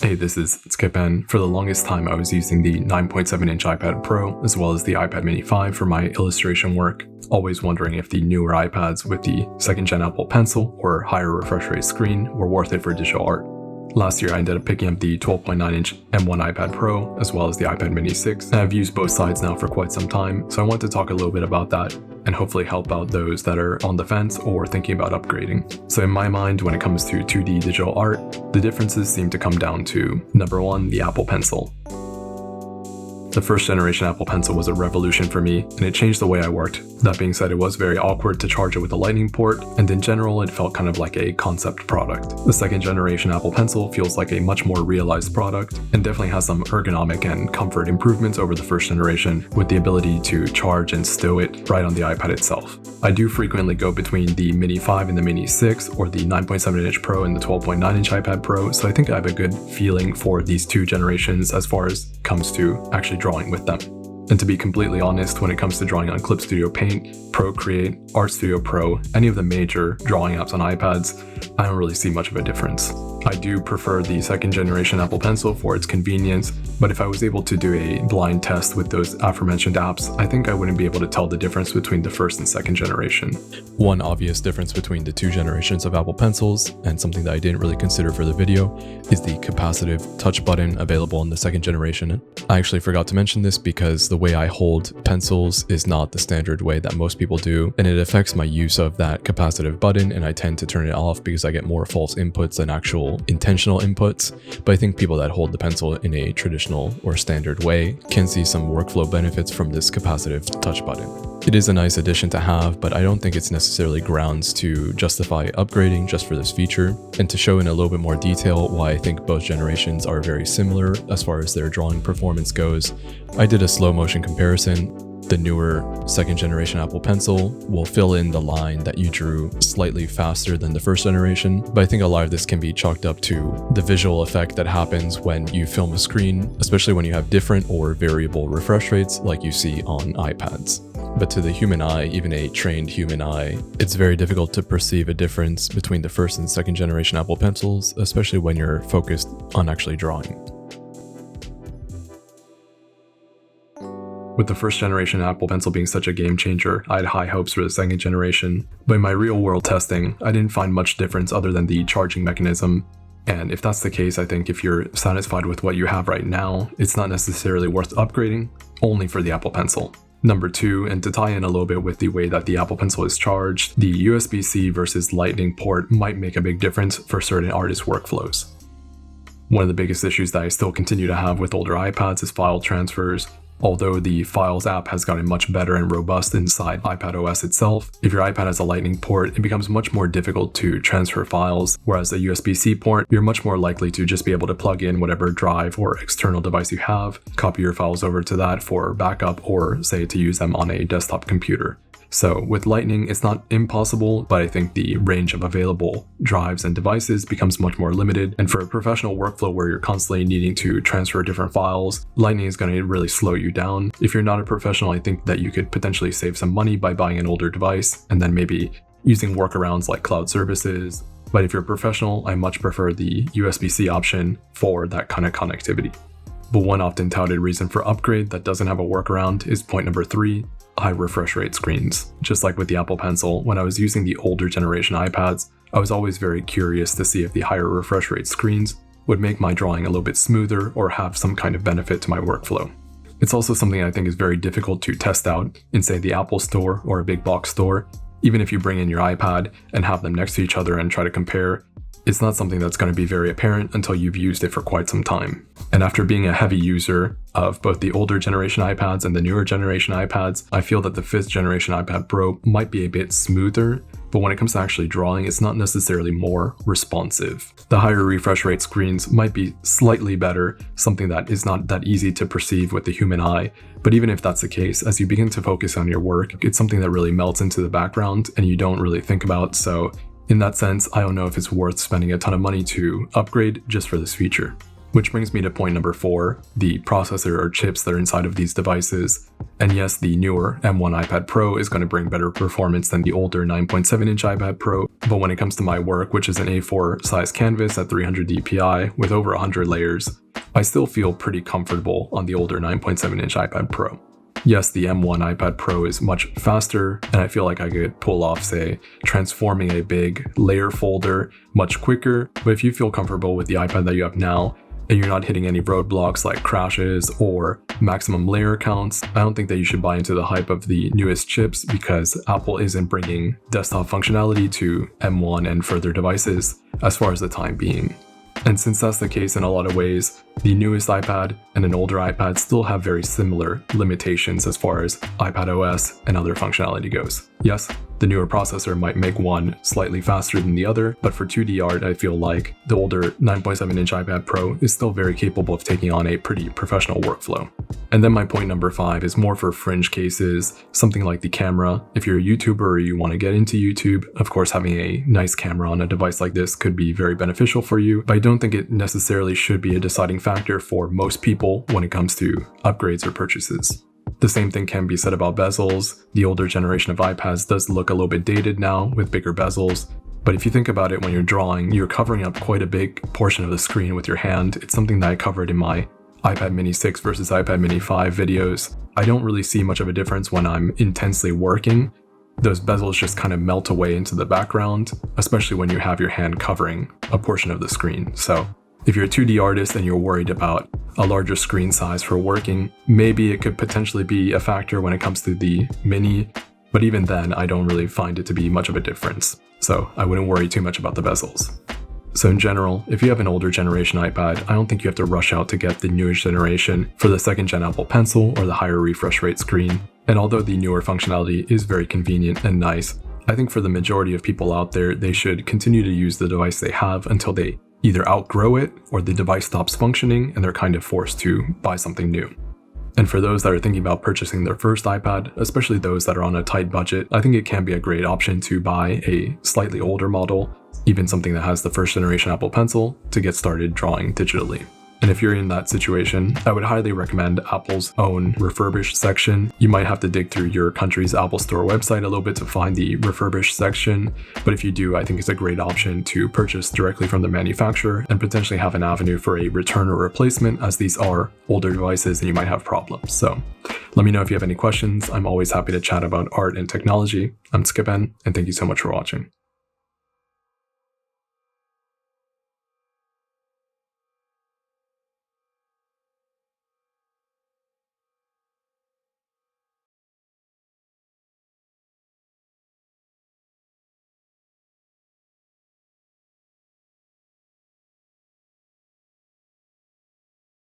Hey, this is Skip, and for the longest time I was using the 9.7-inch iPad Pro as well as the iPad Mini 5 for my illustration work, always wondering if the newer iPads with the 2nd-gen Apple Pencil or higher refresh rate screen were worth it for digital art. Last year I ended up picking up the 12.9-inch M1 iPad Pro as well as the iPad Mini 6, and I've used both sides now for quite some time, so I want to talk a little bit about that and hopefully help out those that are on the fence or thinking about upgrading. So in my mind, when it comes to 2D digital art, the differences seem to come down to, number one, the Apple Pencil. The first generation Apple Pencil was a revolution for me, and it changed the way I worked. That being said, it was very awkward to charge it with a lightning port, and in general, it felt kind of like a concept product. The second generation Apple Pencil feels like a much more realized product, and definitely has some ergonomic and comfort improvements over the first generation, with the ability to charge and stow it right on the iPad itself. I do frequently go between the Mini 5 and the Mini 6, or the 9.7-inch Pro and the 12.9-inch iPad Pro, so I think I have a good feeling for these two generations as far as comes to actually drawing with them. And to be completely honest, when it comes to drawing on Clip Studio Paint, Procreate, Art Studio Pro, any of the major drawing apps on iPads, I don't really see much of a difference. I do prefer the second generation Apple Pencil for its convenience, but if I was able to do a blind test with those aforementioned apps, I think I wouldn't be able to tell the difference between the first and second generation. One obvious difference between the two generations of Apple Pencils, and something that I didn't really consider for the video, is the capacitive touch button available in the second generation. I actually forgot to mention this because the way I hold pencils is not the standard way that most people do, and it affects my use of that capacitive button, and I tend to turn it off because I get more false inputs than actual intentional inputs. But I think people that hold the pencil in a traditional or standard way can see some workflow benefits from this capacitive touch button. It is a nice addition to have, but I don't think it's necessarily grounds to justify upgrading just for this feature. And to show in a little bit more detail why I think both generations are very similar as far as their drawing performance goes, I did a slow motion comparison. The newer second generation Apple Pencil will fill in the line that you drew slightly faster than the first generation, but I think a lot of this can be chalked up to the visual effect that happens when you film a screen, especially when you have different or variable refresh rates like you see on iPads. But to the human eye, even a trained human eye, it's very difficult to perceive a difference between the first and second generation Apple Pencils, especially when you're focused on actually drawing. With the first generation Apple Pencil being such a game changer, I had high hopes for the second generation, but in my real world testing, I didn't find much difference other than the charging mechanism. And if that's the case, I think if you're satisfied with what you have right now, it's not necessarily worth upgrading, only for the Apple Pencil. Number two, and to tie in a little bit with the way that the Apple Pencil is charged, the USB-C versus Lightning port might make a big difference for certain artist workflows. One of the biggest issues that I still continue to have with older iPads is file transfers. Although the Files app has gotten much better and robust inside iPadOS itself, if your iPad has a Lightning port, it becomes much more difficult to transfer files, whereas a USB-C port, you're much more likely to just be able to plug in whatever drive or external device you have, copy your files over to that for backup, or say to use them on a desktop computer. So with Lightning, it's not impossible, but I think the range of available drives and devices becomes much more limited. And for a professional workflow where you're constantly needing to transfer different files, Lightning is going to really slow you down. If you're not a professional, I think that you could potentially save some money by buying an older device and then maybe using workarounds like cloud services. But if you're a professional, I much prefer the USB-C option for that kind of connectivity. But one often touted reason for upgrade that doesn't have a workaround is point number 3, high refresh rate screens. Just like with the Apple Pencil, when I was using the older generation iPads, I was always very curious to see if the higher refresh rate screens would make my drawing a little bit smoother or have some kind of benefit to my workflow. It's also something I think is very difficult to test out in, say, the Apple Store or a big box store. Even if you bring in your iPad and have them next to each other and try to compare, it's not something that's going to be very apparent until you've used it for quite some time. And after being a heavy user of both the older generation iPads and the newer generation iPads, I feel that the 5th generation iPad Pro might be a bit smoother, but when it comes to actually drawing, it's not necessarily more responsive. The higher refresh rate screens might be slightly better, something that is not that easy to perceive with the human eye, but even if that's the case, as you begin to focus on your work, it's something that really melts into the background and you don't really think about, so in that sense, I don't know if it's worth spending a ton of money to upgrade just for this feature. Which brings me to point number 4, the processor or chips that are inside of these devices. And yes, the newer M1 iPad Pro is going to bring better performance than the older 9.7-inch iPad Pro, But when it comes to my work, which is an A4 size canvas at 300 dpi with over 100 layers, I still feel pretty comfortable on the older 9.7-inch iPad Pro. Yes, the M1 iPad Pro is much faster, and I feel like I could pull off, say, transforming a big layer folder much quicker, but if you feel comfortable with the iPad that you have now, and you're not hitting any roadblocks like crashes or maximum layer counts, I don't think that you should buy into the hype of the newest chips because Apple isn't bringing desktop functionality to M1 and further devices as far as the time being. And since that's the case in a lot of ways, the newest iPad and an older iPad still have very similar limitations as far as iPad OS and other functionality goes. Yes, the newer processor might make one slightly faster than the other, but for 2D art, I feel like the older 9.7-inch iPad Pro is still very capable of taking on a pretty professional workflow. And then my point number 5 is more for fringe cases, something like the camera. If you're a YouTuber or you want to get into YouTube, of course having a nice camera on a device like this could be very beneficial for you, but I don't think it necessarily should be a deciding factor for most people when it comes to upgrades or purchases. The same thing can be said about bezels. The older generation of iPads does look a little bit dated now with bigger bezels, but if you think about it, when you're drawing, you're covering up quite a big portion of the screen with your hand. It's something that I covered in my iPad mini 6 versus iPad mini 5 videos. I don't really see much of a difference when I'm intensely working. Those bezels just kind of melt away into the background, especially when you have your hand covering a portion of the screen. So if you're a 2D artist and you're worried about a larger screen size for working, maybe it could potentially be a factor when it comes to the mini, but even then I don't really find it to be much of a difference. So I wouldn't worry too much about the bezels. So in general, if you have an older generation iPad, I don't think you have to rush out to get the newest generation for the 2nd gen Apple Pencil or the higher refresh rate screen. And although the newer functionality is very convenient and nice, I think for the majority of people out there, they should continue to use the device they have until they either outgrow it or the device stops functioning and they're kind of forced to buy something new. And for those that are thinking about purchasing their first iPad, especially those that are on a tight budget, I think it can be a great option to buy a slightly older model, even something that has the 1st generation Apple Pencil, to get started drawing digitally. And if you're in that situation, I would highly recommend Apple's own refurbished section. You might have to dig through your country's Apple Store website a little bit to find the refurbished section, but if you do, I think it's a great option to purchase directly from the manufacturer and potentially have an avenue for a return or replacement, as these are older devices and you might have problems. So let me know if you have any questions. I'm always happy to chat about art and technology. I'm Skip N, and thank you so much for watching.